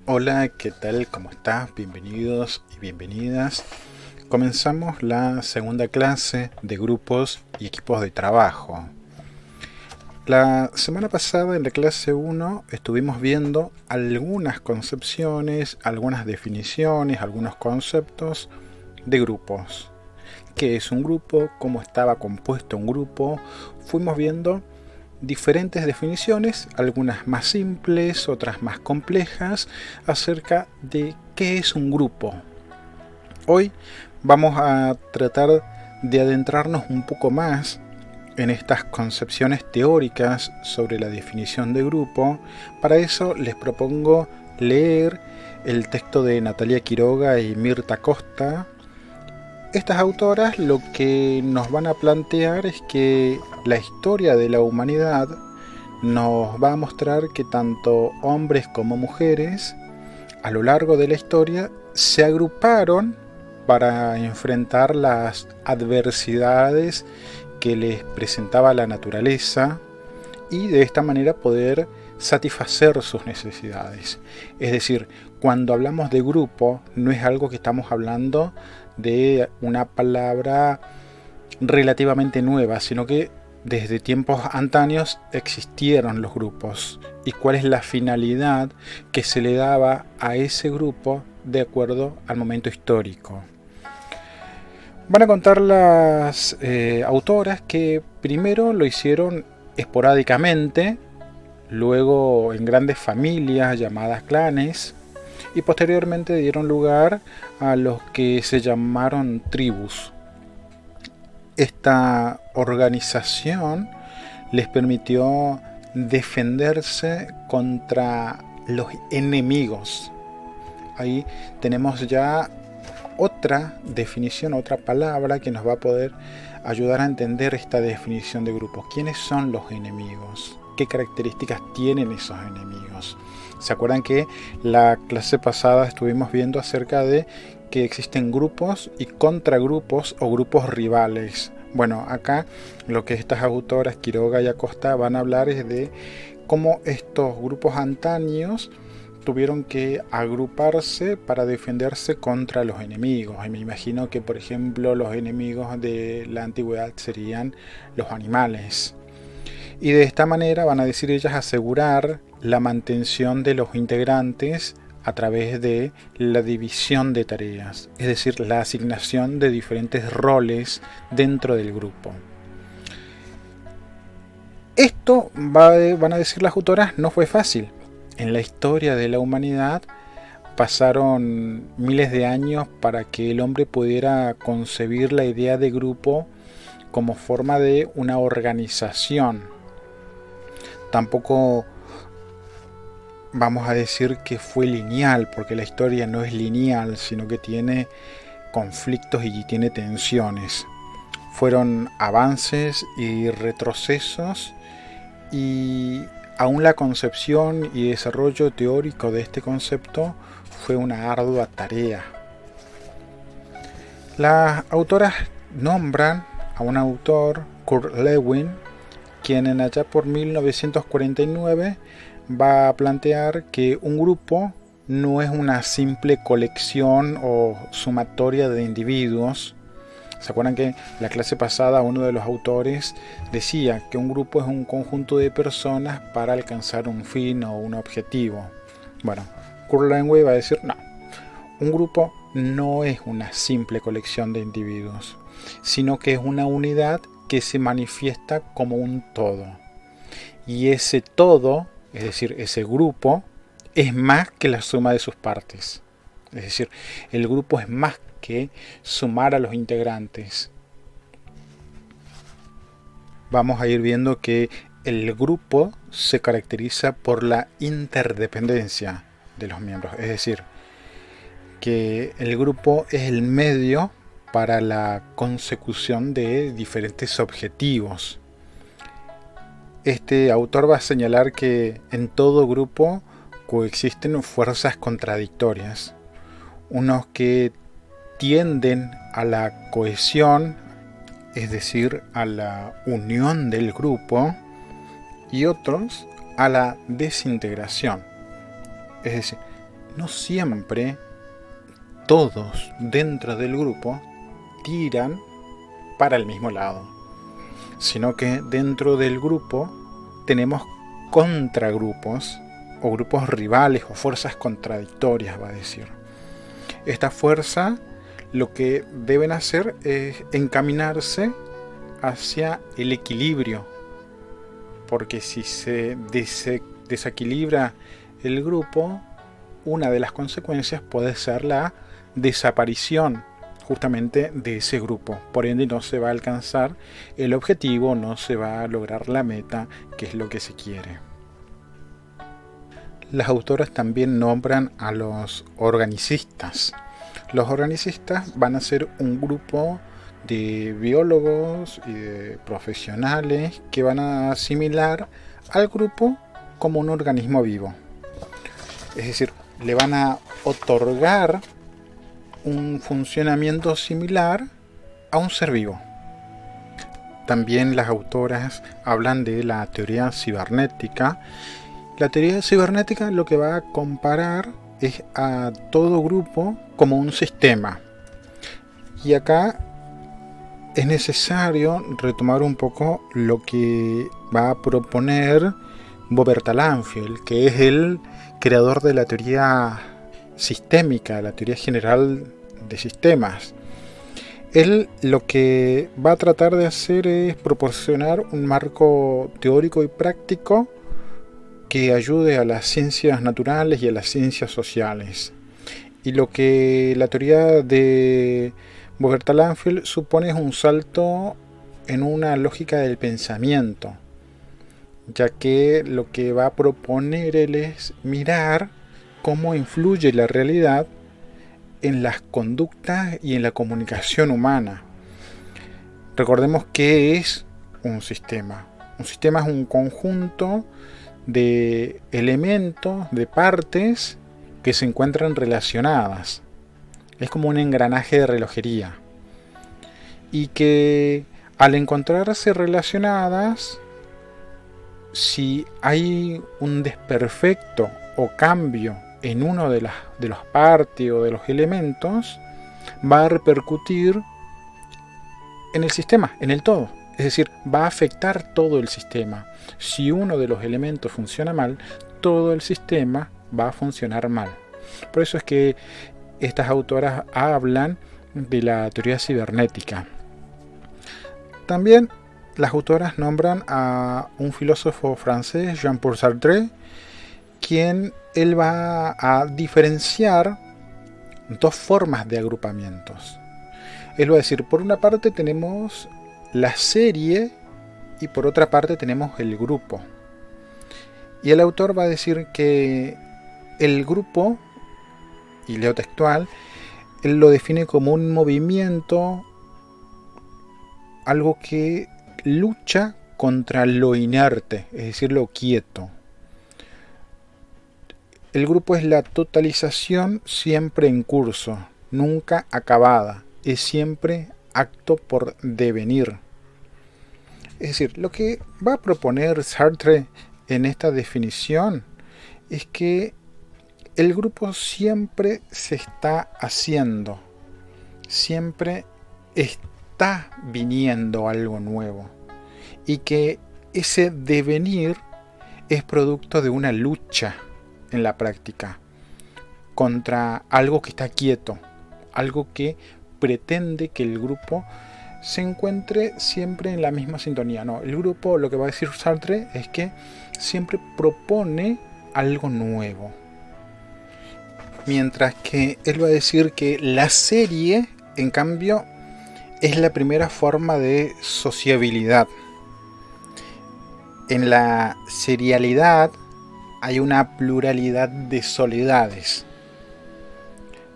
Hola, ¿qué tal? ¿Cómo estás? Bienvenidos y bienvenidas. Comenzamos la segunda clase de grupos y equipos de trabajo. La semana pasada en la clase 1 estuvimos viendo algunas concepciones, algunas definiciones, algunos conceptos de grupos. ¿Qué es un grupo? ¿Cómo estaba compuesto un grupo? Fuimos viendo diferentes definiciones, algunas más simples, otras más complejas, acerca de qué es un grupo. Hoy vamos a tratar de adentrarnos un poco más en estas concepciones teóricas sobre la definición de grupo. Para eso les propongo leer el texto de Natalia Quiroga y Mirta Costa. Estas autoras lo que nos van a plantear es que la historia de la humanidad nos va a mostrar que tanto hombres como mujeres a lo largo de la historia se agruparon para enfrentar las adversidades que les presentaba la naturaleza y de esta manera poder satisfacer sus necesidades. Es decir, cuando hablamos de grupo, no es algo que estamos hablando de una palabra relativamente nueva, sino que desde tiempos antaños existieron los grupos y cuál es la finalidad que se le daba a ese grupo de acuerdo al momento histórico. Van a contar las autoras que primero lo hicieron esporádicamente, luego en grandes familias llamadas clanes, y posteriormente dieron lugar a los que se llamaron tribus. Esta organización les permitió defenderse contra los enemigos. Ahí tenemos ya otra definición, otra palabra que nos va a poder ayudar a entender esta definición de grupos. ¿Quiénes son los enemigos? ¿Qué características tienen esos enemigos? ¿Se acuerdan que la clase pasada estuvimos viendo acerca de que existen grupos y contragrupos o grupos rivales? Bueno, acá lo que estas autoras Quiroga y Acosta van a hablar es de cómo estos grupos antaños tuvieron que agruparse para defenderse contra los enemigos. Y me imagino que, por ejemplo, los enemigos de la antigüedad serían los animales. Y de esta manera van a decir ellas asegurar la mantención de los integrantes a través de la división de tareas, es decir, la asignación de diferentes roles dentro del grupo. Esto, van a decir las autoras, no fue fácil. En la historia de la humanidad pasaron miles de años para que el hombre pudiera concebir la idea de grupo como forma de una organización. Tampoco vamos a decir que fue lineal, porque la historia no es lineal, sino que tiene conflictos y tiene tensiones. Fueron avances y retrocesos, y aún la concepción y desarrollo teórico de este concepto fue una ardua tarea. Las autoras nombran a un autor, Kurt Lewin, quien en allá por 1949 va a plantear que un grupo no es una simple colección o sumatoria de individuos. ¿Se acuerdan que la clase pasada uno de los autores decía que un grupo es un conjunto de personas para alcanzar un fin o un objetivo? Bueno, Kurt Lewin va a decir no, un grupo no es una simple colección de individuos, sino que es una unidad que se manifiesta como un todo. Y ese todo, es decir, ese grupo, es más que la suma de sus partes. Es decir, el grupo es más que sumar a los integrantes. Vamos a ir viendo que el grupo se caracteriza por la interdependencia de los miembros. Es decir, que el grupo es el medio para la consecución de diferentes objetivos. Este autor va a señalar que en todo grupo coexisten fuerzas contradictorias, unos que tienden a la cohesión, es decir, a la unión del grupo, y otros a la desintegración, es decir, no siempre todos dentro del grupo tiran para el mismo lado, sino que dentro del grupo tenemos contragrupos o grupos rivales o fuerzas contradictorias, va a decir. Esta fuerza lo que deben hacer es encaminarse hacia el equilibrio, porque si se desequilibra el grupo, una de las consecuencias puede ser la desaparición justamente de ese grupo. Por ende no se va a alcanzar el objetivo, no se va a lograr la meta, que es lo que se quiere. Las autoras también nombran a los organicistas. Los organicistas van a ser un grupo de biólogos y de profesionales que van a asimilar al grupo como un organismo vivo. Es decir, le van a otorgar un funcionamiento similar a un ser vivo. También las autoras hablan de la teoría cibernética. La teoría cibernética lo que va a comparar es a todo grupo como un sistema. Y acá es necesario retomar un poco lo que va a proponer Boberta Lanfield, que es el creador de la teoría sistémica, la teoría general de sistemas. Él lo que va a tratar de hacer es proporcionar un marco teórico y práctico que ayude a las ciencias naturales y a las ciencias sociales. Y lo que la teoría de Boberta Lanfield supone es un salto en una lógica del pensamiento, ya que lo que va a proponer él es mirar cómo influye la realidad en las conductas y en la comunicación humana. Recordemos que es un sistema. Un sistema es un conjunto de elementos, de partes que se encuentran relacionadas. Es como un engranaje de relojería. Y que al encontrarse relacionadas, si hay un desperfecto o cambio en uno de las partes o de los elementos, va a repercutir en el sistema, en el todo. Es decir, va a afectar todo el sistema. Si uno de los elementos funciona mal, todo el sistema va a funcionar mal. Por eso es que estas autoras hablan de la teoría cibernética. También las autoras nombran a un filósofo francés, Jean-Paul Sartre, quien él va a diferenciar dos formas de agrupamientos. Él va a decir, por una parte tenemos la serie y por otra parte tenemos el grupo. Y el autor va a decir que el grupo, y leo textual, él lo define como un movimiento, algo que lucha contra lo inerte, es decir, lo quieto. El grupo es la totalización siempre en curso, nunca acabada, es siempre acto por devenir. Es decir, lo que va a proponer Sartre en esta definición es que el grupo siempre se está haciendo, siempre está viniendo algo nuevo, y que ese devenir es producto de una lucha en la práctica contra algo que está quieto, algo que pretende que el grupo se encuentre siempre en la misma sintonía. No, el grupo, lo que va a decir Sartre es que siempre propone algo nuevo, mientras que él va a decir que la serie, en cambio, es la primera forma de sociabilidad. En la serialidad hay una pluralidad de soledades.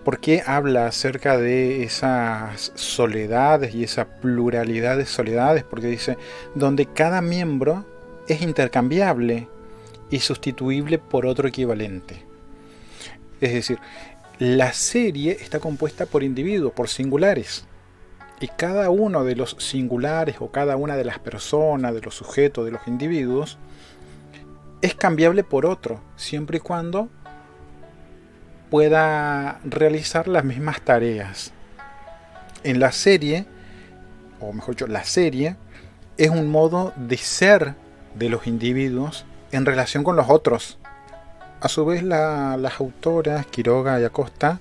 ¿Por qué habla acerca de esas soledades y esa pluralidad de soledades? Porque dice, donde cada miembro es intercambiable y sustituible por otro equivalente. Es decir, la serie está compuesta por individuos, por singulares. Y cada uno de los singulares o cada una de las personas, de los sujetos, de los individuos, es cambiable por otro, siempre y cuando pueda realizar las mismas tareas. En la serie, o mejor dicho, la serie es un modo de ser de los individuos en relación con los otros. A su vez, las autoras Quiroga y Acosta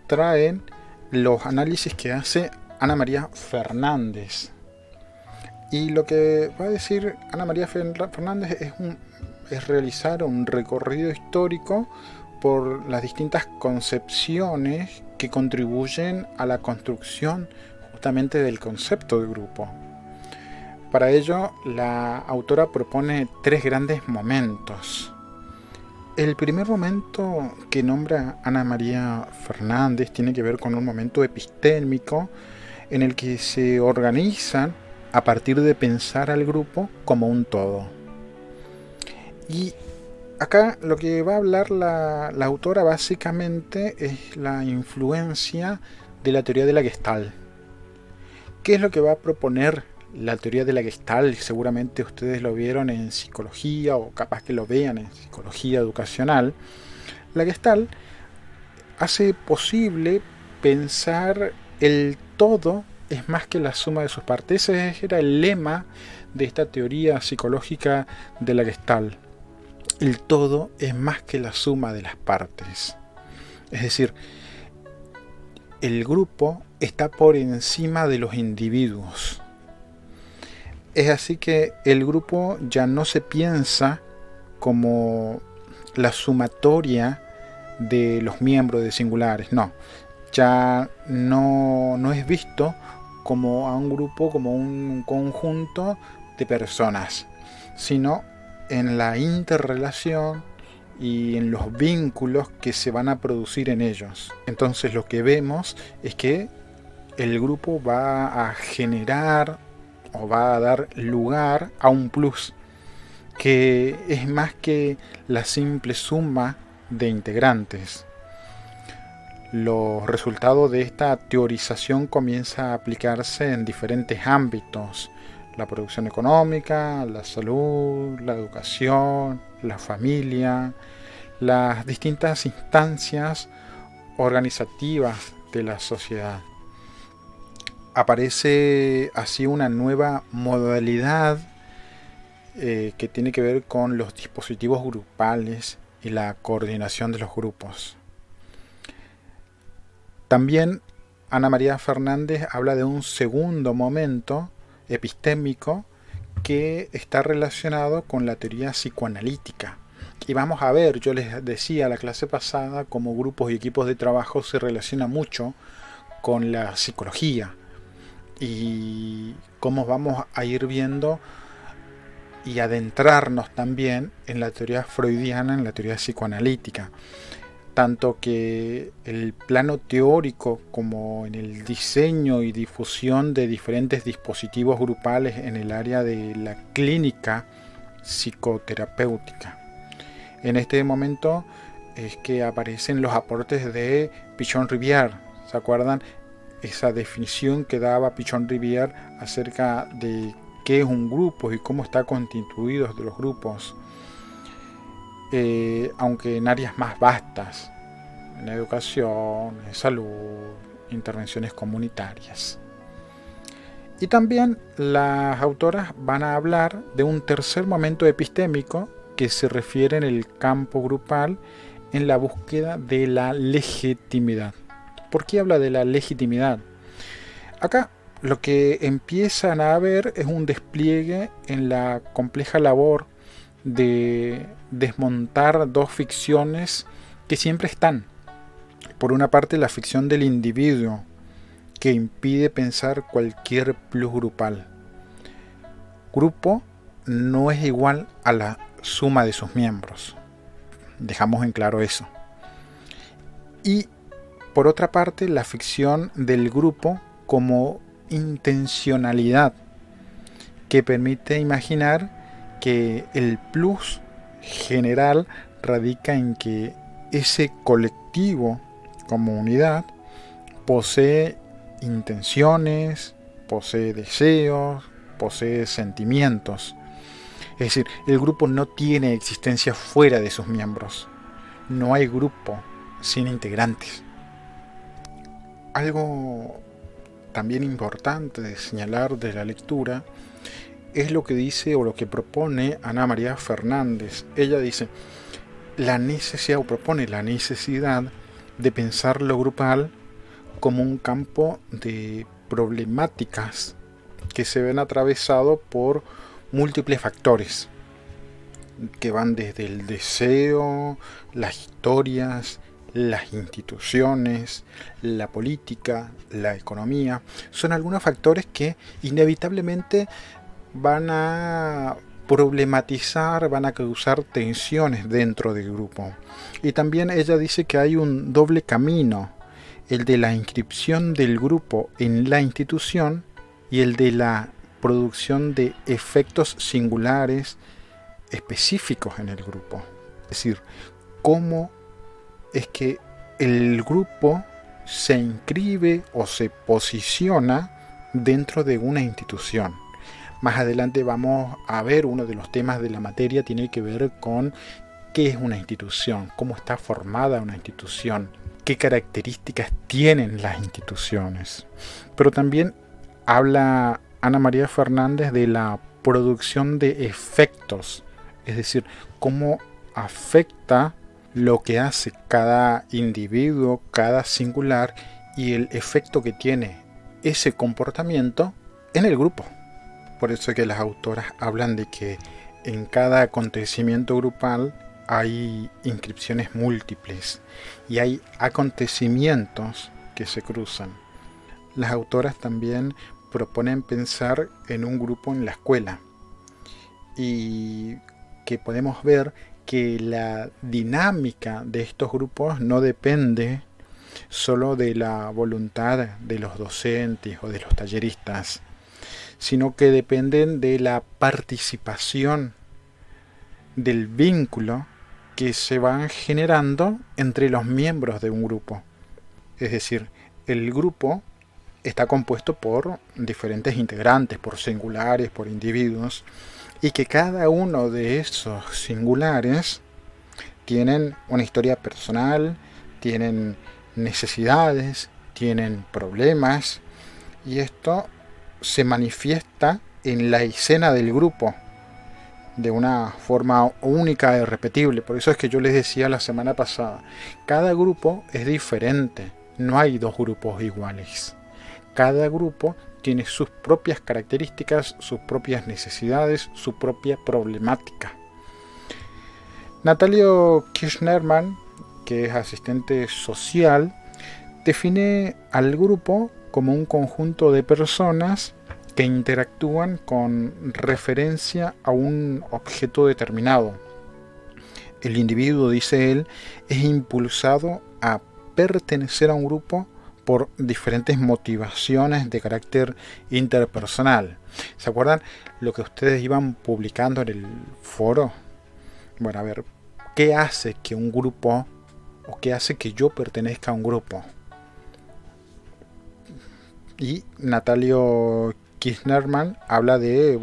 traen los análisis que hace Ana María Fernández. Y lo que va a decir Ana María Fernández es realizar un recorrido histórico por las distintas concepciones que contribuyen a la construcción justamente del concepto de grupo. Para ello, la autora propone 3 grandes momentos. El primer momento que nombra Ana María Fernández tiene que ver con un momento epistémico en el que se organizan a partir de pensar al grupo como un todo. Y acá lo que va a hablar la autora básicamente es la influencia de la teoría de la Gestalt. ¿Qué es lo que va a proponer la teoría de la Gestalt? Seguramente ustedes lo vieron en psicología o capaz que lo vean en psicología educacional. La Gestalt hace posible pensar el todo es más que la suma de sus partes. Ese era el lema de esta teoría psicológica de la Gestalt. El todo es más que la suma de las partes. Es decir, el grupo está por encima de los individuos. Es así que el grupo ya no se piensa como la sumatoria de los miembros de singulares, no. Ya no es visto como a un grupo, como un conjunto de personas, sino en la interrelación y en los vínculos que se van a producir en ellos. Entonces lo que vemos es que el grupo va a generar o va a dar lugar a un plus que es más que la simple suma de integrantes. Los resultados de esta teorización comienza a aplicarse en diferentes ámbitos: la producción económica, la salud, la educación, la familia, las distintas instancias organizativas de la sociedad. Aparece así una nueva modalidad que tiene que ver con los dispositivos grupales y la coordinación de los grupos. También Ana María Fernández habla de un segundo momento epistémico que está relacionado con la teoría psicoanalítica. Y vamos a ver, yo les decía la clase pasada, cómo grupos y equipos de trabajo se relacionan mucho con la psicología y cómo vamos a ir viendo y adentrarnos también en la teoría freudiana, en la teoría psicoanalítica. Tanto que el plano teórico como en el diseño y difusión de diferentes dispositivos grupales en el área de la clínica psicoterapéutica. En este momento es que aparecen los aportes de Pichon-Rivière. ¿Se acuerdan? Esa definición que daba Pichon-Rivière acerca de qué es un grupo y cómo está constituido de los grupos. Aunque en áreas más vastas, en educación, en salud, intervenciones comunitarias. Y también las autoras van a hablar de un tercer momento epistémico que se refiere en el campo grupal en la búsqueda de la legitimidad. ¿Por qué habla de la legitimidad? Acá lo que empiezan a ver es un despliegue en la compleja labor de desmontar 2 ficciones que siempre están. Por una parte, la ficción del individuo, que impide pensar cualquier plus grupal. Grupo no es igual a la suma de sus miembros. Dejamos en claro eso. Y por otra parte, la ficción del grupo como intencionalidad, que permite imaginar que el plus general radica en que ese colectivo como unidad posee intenciones, posee deseos, posee sentimientos. Es decir, el grupo no tiene existencia fuera de sus miembros. No hay grupo sin integrantes. Algo también importante de señalar de la lectura es lo que dice o lo que propone Ana María Fernández. Ella dice la necesidad o propone la necesidad de pensar lo grupal como un campo de problemáticas que se ven atravesados por múltiples factores que van desde el deseo, las historias, las instituciones, la política, la economía. Son algunos factores que inevitablemente van a problematizar, van a causar tensiones dentro del grupo. Y también ella dice que hay un doble camino, el de la inscripción del grupo en la institución y el de la producción de efectos singulares específicos en el grupo. Es decir, cómo es que el grupo se inscribe o se posiciona dentro de una institución. Más adelante vamos a ver uno de los temas de la materia, tiene que ver con qué es una institución, cómo está formada una institución, qué características tienen las instituciones. Pero también habla Ana María Fernández de la producción de efectos, es decir, cómo afecta lo que hace cada individuo, cada singular y el efecto que tiene ese comportamiento en el grupo. Por eso es que las autoras hablan de que en cada acontecimiento grupal hay inscripciones múltiples y hay acontecimientos que se cruzan. Las autoras también proponen pensar en un grupo en la escuela y que podemos ver que la dinámica de estos grupos no depende solo de la voluntad de los docentes o de los talleristas, sino que dependen de la participación, del vínculo que se van generando entre los miembros de un grupo. Es decir, el grupo está compuesto por diferentes integrantes, por singulares, por individuos, y que cada uno de esos singulares tienen una historia personal, tienen necesidades, tienen problemas, y esto se manifiesta en la escena del grupo de una forma única e irrepetible. Por eso es que yo les decía la semana pasada, cada grupo es diferente, no hay dos grupos iguales. Cada grupo tiene sus propias características, sus propias necesidades, su propia problemática. Natalio Kirchnerman, que es asistente social, define al grupo como un conjunto de personas que interactúan con referencia a un objeto determinado. El individuo, dice él, es impulsado a pertenecer a un grupo por diferentes motivaciones de carácter interpersonal. ¿Se acuerdan lo que ustedes iban publicando en el foro? Bueno, a ver, ¿qué hace que un grupo o qué hace que yo pertenezca a un grupo? Y Natalio Kirchnerman habla de,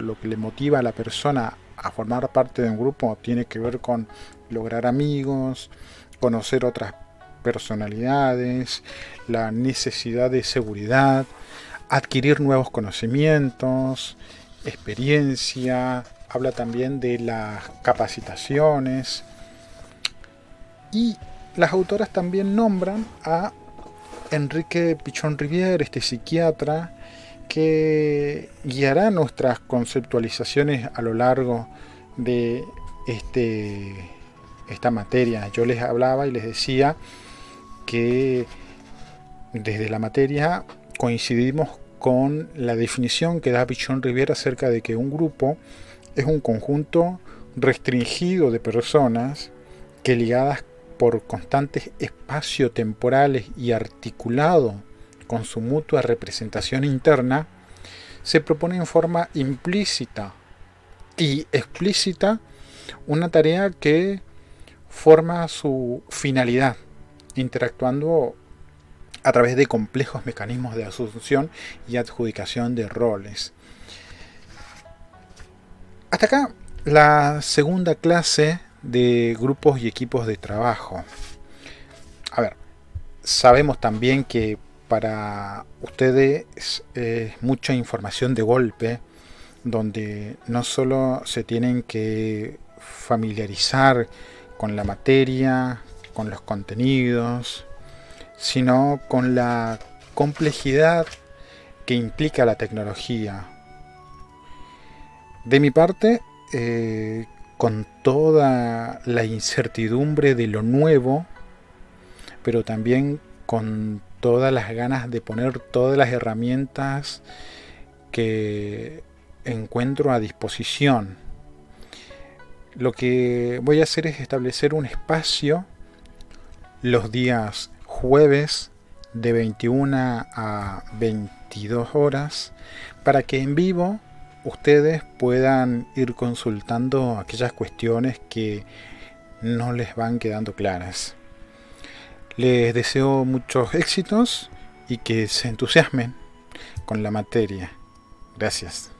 lo que le motiva a la persona a formar parte de un grupo tiene que ver con lograr amigos, conocer otras personalidades, la necesidad de seguridad, adquirir nuevos conocimientos, experiencia, habla también de las capacitaciones, y las autoras también nombran a Enrique Pichon Rivière, este psiquiatra, que guiará nuestras conceptualizaciones a lo largo de esta materia. Yo les hablaba y les decía que desde la materia coincidimos con la definición que da Pichon Rivière acerca de que un grupo es un conjunto restringido de personas que, ligadas por constantes espacio-temporales y articulado con su mutua representación interna, se propone en forma implícita y explícita una tarea que forma su finalidad, interactuando a través de complejos mecanismos de asunción y adjudicación de roles. Hasta acá la segunda clase de grupos y equipos de trabajo. A ver, sabemos también que para ustedes es mucha información de golpe, donde no solo se tienen que familiarizar con la materia, con los contenidos, sino con la complejidad que implica la tecnología. De mi parte, con toda la incertidumbre de lo nuevo, pero también con todas las ganas de poner todas las herramientas que encuentro a disposición. Lo que voy a hacer es establecer un espacio los días jueves de 21 a 22 horas para que en vivo ustedes puedan ir consultando aquellas cuestiones que no les van quedando claras. Les deseo muchos éxitos y que se entusiasmen con la materia. Gracias.